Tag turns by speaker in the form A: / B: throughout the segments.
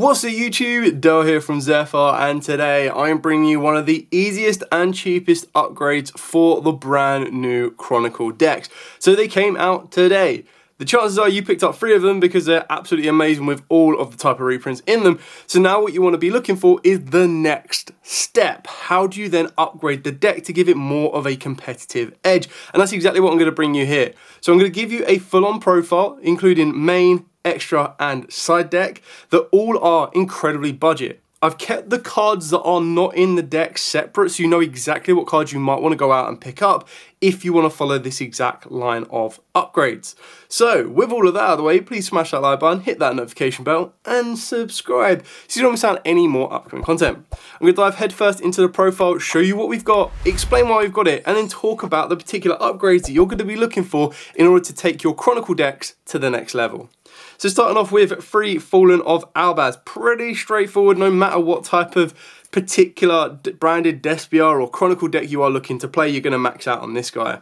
A: What's up YouTube, Dale here from Zephyr, and today I'm bringing you one of the easiest and cheapest upgrades for the brand new Chronicle decks. So they came out today. The chances are you picked up 3 of them because they're absolutely amazing with all of the type of reprints in them. So now what you want to be looking for is the next step. How do you then upgrade the deck to give it more of a competitive edge? And that's exactly what I'm going to bring you here. So I'm going to give you a full-on profile, including main, extra and side deck, that all are incredibly budget. I've kept the cards that are not in the deck separate so you know exactly what cards you might want to go out and pick up if you want to follow this exact line of upgrades. So with all of that out of the way, please smash that like button, hit that notification bell and subscribe so you don't miss out on any more upcoming content. I'm going to dive headfirst into the profile, show you what we've got, explain why we've got it, and then talk about the particular upgrades that you're going to be looking for in order to take your Chronicle decks to the next level. So starting off with Free Fallen of Albaz, pretty straightforward no matter what type of particular branded Despia or Chronicle deck you are looking to play, you're going to max out on this guy.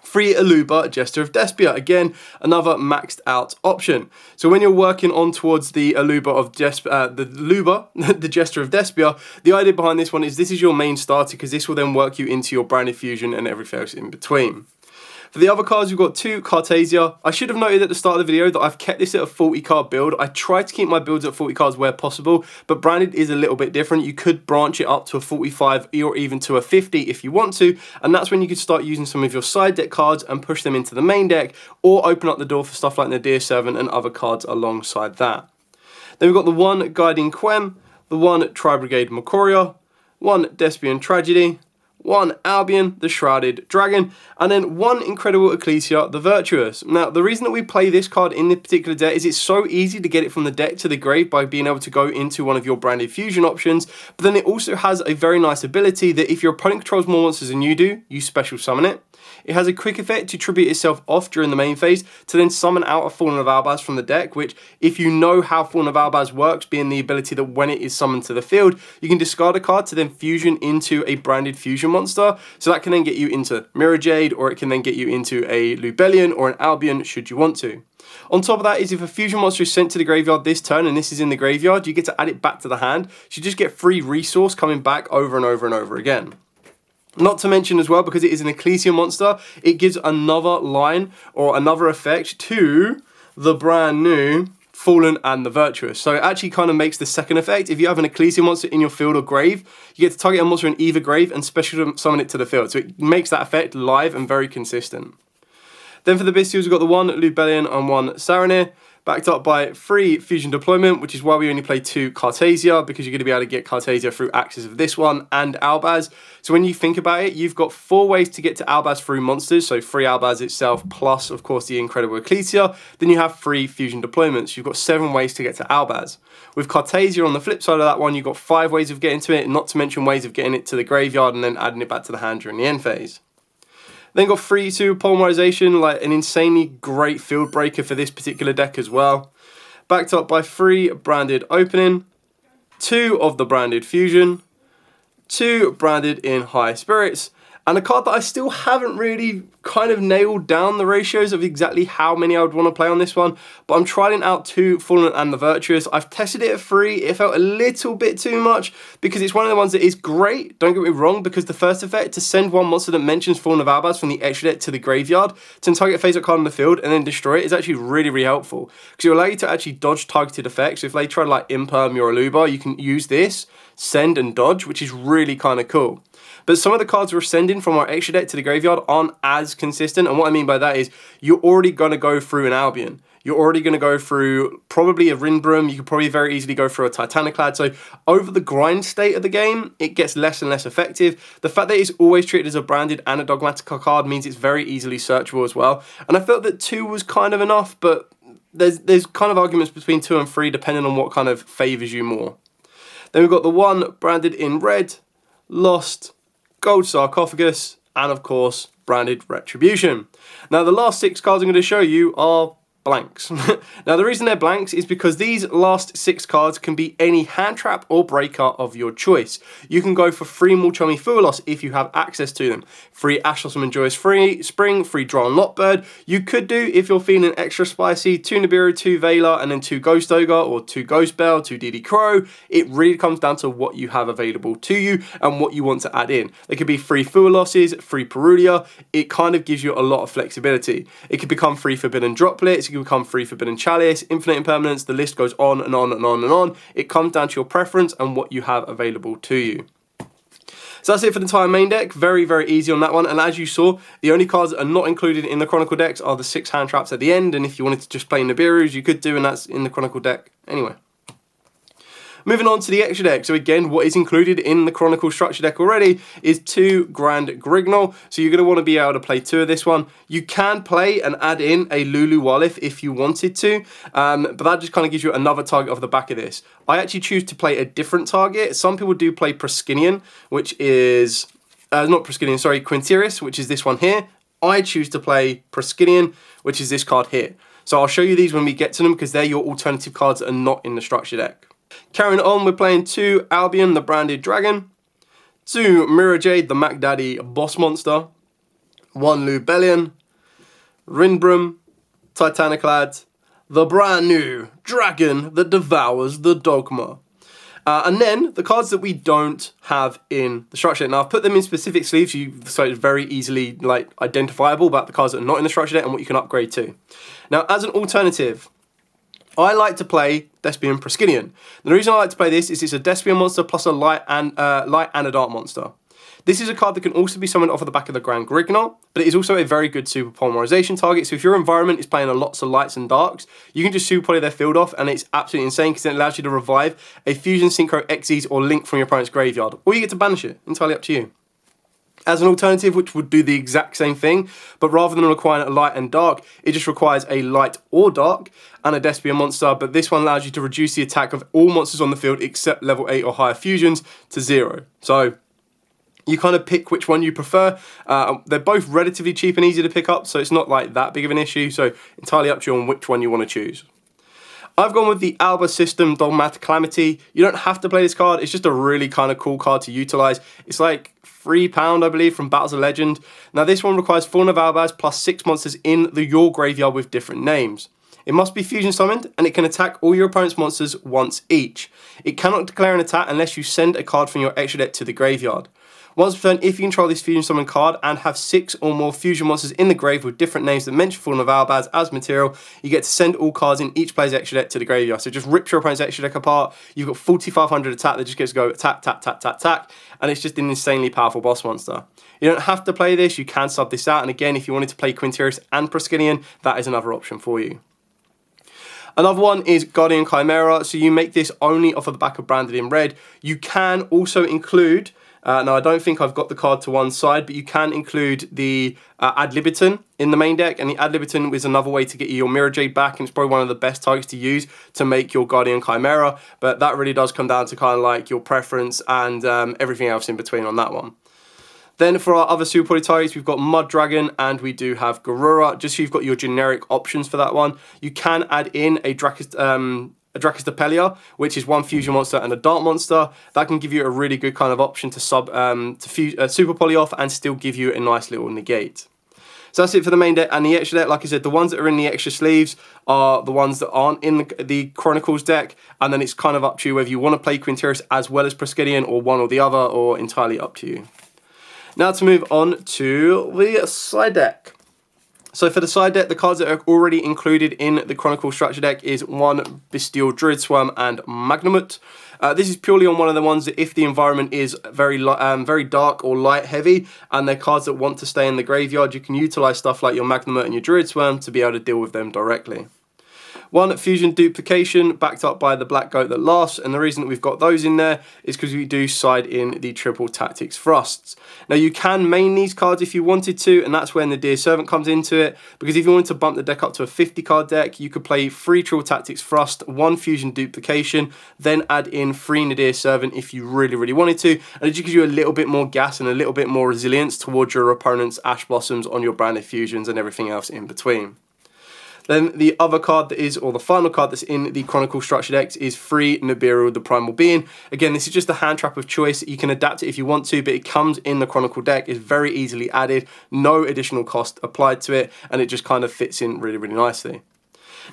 A: Free Aluba, Jester of Despia, again another maxed out option. So when you're working on towards the Aluba of the Jester of Despia, the idea behind this one is this is your main starter because this will then work you into your branded fusion and everything else in between. For the other cards, we've got 2 Cartasia. I should have noted at the start of the video that I've kept this at a 40 card build. I try to keep my builds at 40 cards where possible, but branded is a little bit different. You could branch it up to a 45 or even to a 50 if you want to, and that's when you could start using some of your side deck cards and push them into the main deck, or open up the door for stuff like Nadir Servant and other cards alongside that. Then we've got the 1 Guiding Quem, the 1 Tri-Brigade Macoria, 1 Despian Tragedy, 1 Albion, the Shrouded Dragon, and then 1 Incredible Ecclesia, the Virtuous. Now, the reason that we play this card in this particular deck is it's so easy to get it from the deck to the grave by being able to go into one of your branded fusion options, but then it also has a very nice ability that if your opponent controls more monsters than you do, you special summon it. It has a quick effect to tribute itself off during the main phase to then summon out a Fallen of Albaz from the deck, which if you know how Fallen of Albaz works, being the ability that when it is summoned to the field, you can discard a card to then fusion into a branded fusion monster. So that can then get you into Mirror Jade, or it can then get you into a Lubellion or an Albion should you want to. On top of that is if a fusion monster is sent to the graveyard this turn and this is in the graveyard, you get to add it back to the hand. So you just get free resource coming back over and over and over again. Not to mention as well, because it is an Ecclesia monster, it gives another line or another effect to the brand new Fallen and the Virtuous. So it actually kind of makes the second effect. If you have an Ecclesia monster in your field or grave, you get to target a monster in either grave and special summon it to the field. So it makes that effect live and very consistent. Then for the Bestials, we've got the 1 Lubellion and 1 Saranir, backed up by 3 Fusion Deployment, which is why we only play 2 Cartasia, because you're going to be able to get Cartasia through access of this one and Albaz. So when you think about it, you've got 4 ways to get to Albaz through monsters, so 3 Albaz itself, plus of course the Incredible Ecclesia. Then you have 3 Fusion Deployments. You've got 7 ways to get to Albaz. With Cartasia on the flip side of that one, you've got 5 ways of getting to it, not to mention ways of getting it to the graveyard and then adding it back to the hand during the end phase. Then got 3-2 Polymerization, like an insanely great field breaker for this particular deck as well. Backed up by 3 Branded Opening, 2 of the Branded Fusion, 2 branded in High Spirits, and a card that I still haven't really kind of nailed down the ratios of exactly how many I would want to play on this one, but I'm trying out 2 Fallen and the Virtuous. I've tested it at 3, it felt a little bit too much because it's one of the ones that is great, don't get me wrong, because the first effect to send one monster that mentions Fallen of Albaz from the extra deck to the graveyard to target a face-up card on the field and then destroy it is actually really, really helpful because it will allow you to actually dodge targeted effects. So if they try to like Imperm your Aluba, you can use this, send and dodge, which is really kind of cool. But some of the cards we're sending from our extra deck to the graveyard aren't as consistent, and what I mean by that is you're already going to go through an Albion. You're already going to go through probably a Rinbroom. You could probably very easily go through a Titaniclad. So over the grind state of the game, it gets less and less effective. The fact that it's always treated as a branded and a dogmatic card means it's very easily searchable as well. And I felt that 2 was kind of enough, but there's kind of arguments between 2 and 3 depending on what kind of favours you more. Then we've got the 1 branded in red, Lost, Gold Sarcophagus, and of course, branded Retribution. Now the last 6 cards I'm going to show you are blanks. Now the reason they're blanks is because these last 6 cards can be any hand trap or breaker of your choice. You can go for 3 Mulchummy Fuelos if you have access to them. 3 Ash Blossom and Joyous Free Spring, 3 Draw and Lotbird. You could do, if you're feeling extra spicy, 2 Nibiru, 2 Veiler, and then 2 Ghost Ogre, or 2 Ghost Bell, 2 DD Crow. It really comes down to what you have available to you and what you want to add in. There could be 3 Fueloses, 3 Perulia. It kind of gives you a lot of flexibility. It could become 3 Forbidden Droplets, it can become 3 Forbidden Chalice, Infinite Impermanence, the list goes on and on and on and on. It comes down to your preference and what you have available to you. So that's it for the entire main deck. Very, very easy on that one. And as you saw, the only cards that are not included in the Chronicle decks are the 6 hand traps at the end. And if you wanted to just play Nibirus, you could do, and that's in the Chronicle deck anyway. Moving on to the extra deck. So again, what is included in the Chronicle structure deck already is 2 Grand Grignol. So you're going to want to be able to play 2 of this one. You can play and add in a Lulu Walif if you wanted to, but that just kind of gives you another target off the back of this. I actually choose to play a different target. Some people do play Proskinian, which is, not Proskinian, sorry, Quintirius, which is this one here. I choose to play Proskinian, which is this card here. So I'll show you these when we get to them because they're your alternative cards that are not in the structure deck. Carrying on, we're playing 2 Albion, the Branded Dragon, 2 Mirror Jade, the Mac Daddy Boss Monster, 1 Lubellion, Rinbrum, Titaniclad, the brand new Dragon that devours the Dogma. And then the cards that we don't have in the structure deck. Now I've put them in specific sleeves so it's very easily identifiable about the cards that are not in the structure deck and what you can upgrade to. Now as an alternative, I like to play Despian Proskinian. The reason I like to play this is it's a Despian monster plus a light and a dark monster. This is a card that can also be summoned off of the back of the Grand Grignol, but it is also a very good super polymerization target. So if your environment is playing lots of lights and darks, you can just super poly their field off, and it's absolutely insane because it allows you to revive a Fusion, Synchro, Xyz, or Link from your opponent's graveyard, or you get to banish it. Entirely up to you. As an alternative, which would do the exact same thing, but rather than requiring a light and dark, it just requires a light or dark and a Despian monster, but this one allows you to reduce the attack of all monsters on the field except level 8 or higher fusions to 0. So you kind of pick which one you prefer. They're both relatively cheap and easy to pick up, so it's not like that big of an issue, so entirely up to you on which one you want to choose. I've gone with the Alba System Dogmatic Calamity. You don't have to play this card, it's just a really kind of cool card to utilize. It's like £3, I believe, from Battles of Legend. Now this one requires 4 Navalbaz plus 6 monsters in your graveyard with different names. It must be fusion summoned, and it can attack all your opponent's monsters once each. It cannot declare an attack unless you send a card from your extra deck to the graveyard. Once per turn, if you control this fusion summon card and have 6 or more fusion monsters in the grave with different names that mention Fallen of Albaz as material, you get to send all cards in each player's extra deck to the graveyard. So it just rips your opponent's extra deck apart. You've got 4,500 attack that just gets to go attack, tap, tap, tap, tap, and it's just an insanely powerful boss monster. You don't have to play this, you can sub this out, and again, if you wanted to play Quintirius and Proskinian, that is another option for you. Another one is Guardian Chimera, so you make this only off of the back of Branded in Red. You can also include, now I don't think I've got the card to one side, but you can include the Ad Libitum in the main deck, and the Ad Libitum is another way to get you your Mirror Jade back, and it's probably one of the best targets to use to make your Guardian Chimera, but that really does come down to kind of like your preference and everything else in between on that one. Then for our other super poly targets, we've got Mud Dragon and we do have Garura, just so you've got your generic options for that one. You can add in a Dracostapelia, which is 1 fusion monster and a dark monster. That can give you a really good kind of option to super poly off and still give you a nice little negate. So that's it for the main deck and the extra deck. Like I said, the ones that are in the extra sleeves are the ones that aren't in the Chronicles deck, and then it's kind of up to you whether you want to play Quintirius as well as Proskinian or one or the other, or entirely up to you. Now to move on to the side deck. So for the side deck, the cards that are already included in the Chronicle structure deck is 1 Bestial Druid Swarm and Magnamut. This is purely on one of the ones that if the environment is very dark or light heavy, and they're cards that want to stay in the graveyard, you can utilize stuff like your Magnamut and your Druid Swarm to be able to deal with them directly. 1 Fusion Duplication, backed up by the Black Goat that laughs, and the reason that we've got those in there is because we do side in the Triple Tactics Thrusts. Now you can main these cards if you wanted to, and that's when the Dear Servant comes into it, because if you wanted to bump the deck up to a 50 card deck, you could play 3 Triple Tactics Thrust, 1 Fusion Duplication, then add in 3 Nadir Servant if you really wanted to, and it just gives you a little bit more gas and a little bit more resilience towards your opponent's Ash Blossoms on your branded fusions and everything else in between. Then the other card that is, or the final card that's in the Chronicle structure decks is free Nibiru, the Primal Being. Again, this is just a hand trap of choice. You can adapt it if you want to, but it comes in the Chronicle deck. It's very easily added, no additional cost applied to it, and it just kind of fits in really, really nicely.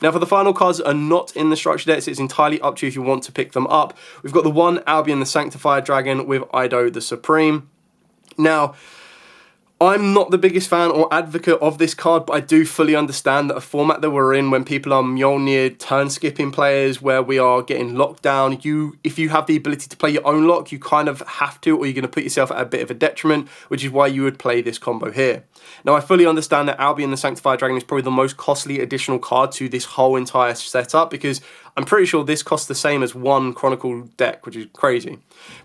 A: Now for the final cards that are not in the structure decks, it's entirely up to you if you want to pick them up. We've got the one Albion the Sanctified Dragon with Yugioh the Supreme. Now, I'm not the biggest fan or advocate of this card, but I do fully understand that a format that we're in when people are Mjolnir turn skipping players, where we are getting locked down, if you have the ability to play your own lock, you kind of have to, or you're going to put yourself at a bit of a detriment, which is why you would play this combo here. Now, I fully understand that Albion the Sanctified Dragon is probably the most costly additional card to this whole entire setup, because I'm pretty sure this costs the same as one Chronicle deck, which is crazy.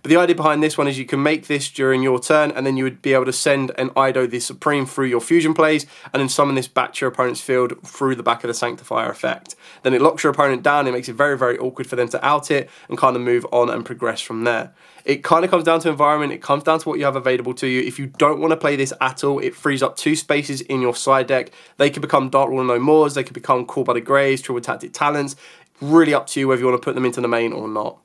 A: But the idea behind this one is you can make this during your turn, and then you would be able to send an Yugioh the Supreme through your fusion plays, and then summon this back to your opponent's field through the back of the Sanctifier effect. Then it locks your opponent down, it makes it very, very awkward for them to out it, and kind of move on and progress from there. It kind of comes down to environment, it comes down to what you have available to you. If you don't want to play this at all, it frees up 2 spaces in your side deck. They could become Dark Rule No Mores, they could become Call by the Greys, Triple Tactic Talents. Really up to you whether you want to put them into the main or not.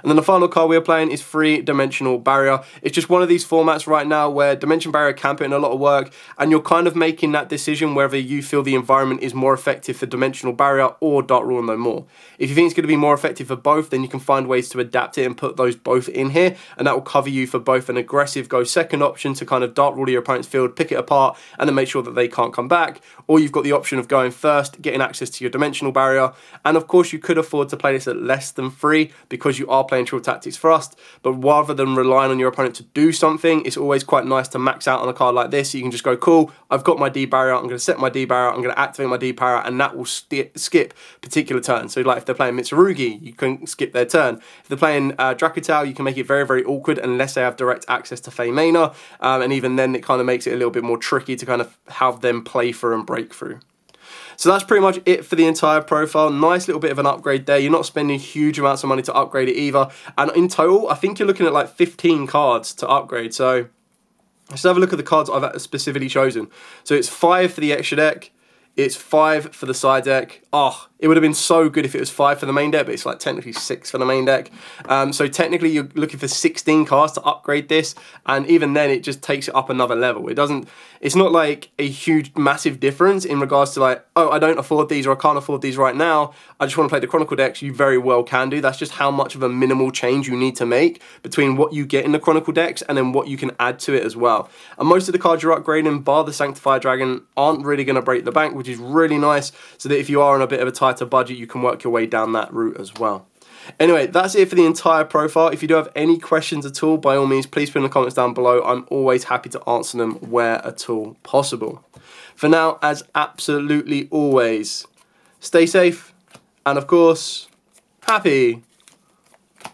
A: And then the final card we are playing is free Dimensional Barrier. It's just one of these formats right now where Dimension Barrier can put in a lot of work, and you're kind of making that decision whether you feel the environment is more effective for Dimensional Barrier or Dark Rule No More. If you think it's going to be more effective for both, then you can find ways to adapt it and put those both in here, and that will cover you for both an aggressive go second option to kind of Dark Rule your opponent's field, pick it apart, and then make sure that they can't come back, or you've got the option of going first, getting access to your Dimensional Barrier, and of course you could afford to play this at less than 3 because you are playing Triple Tactics Thrust, but rather than relying on your opponent to do something, it's always quite nice to max out on a card like this. So you can just go, cool, I've got my D barrier, I'm going to set my D barrier, I'm going to activate my D barrier, and that will skip particular turns. So like if they're playing Mitsurugi, you can skip their turn. If they're playing Drakutal, you can make it very, very awkward unless they have direct access to Fey Mana, and even then it kind of makes it a little bit more tricky to kind of have them play through and break through. So that's pretty much it for the entire profile. Nice little bit of an upgrade there. You're not spending huge amounts of money to upgrade it either. And in total, I think you're looking at like 15 cards to upgrade. So let's have a look at the cards I've specifically chosen. So it's 5 for the extra deck. It's 5 for the side deck. Oh, it would have been so good if it was 5 for the main deck, but it's like technically 6 for the main deck. So technically you're looking for 16 cards to upgrade this, and even then it just takes it up another level. It's not like a huge, massive difference in regards to like, oh, I don't afford these or I can't afford these right now, I just want to play the Chronicle decks. You very well can do. That's just how much of a minimal change you need to make between what you get in the Chronicle decks and then what you can add to it as well. And most of the cards you're upgrading, bar the Sanctified Dragon, aren't really going to break the bank, which is really nice, so that if you are on a bit of a tighter budget, you can work your way down that route as well. Anyway, that's it for the entire profile. If you do have any questions at all, by all means, please put in the comments down below. I'm always happy to answer them where at all possible. For now, as absolutely always, stay safe, and of course, happy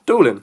A: dueling.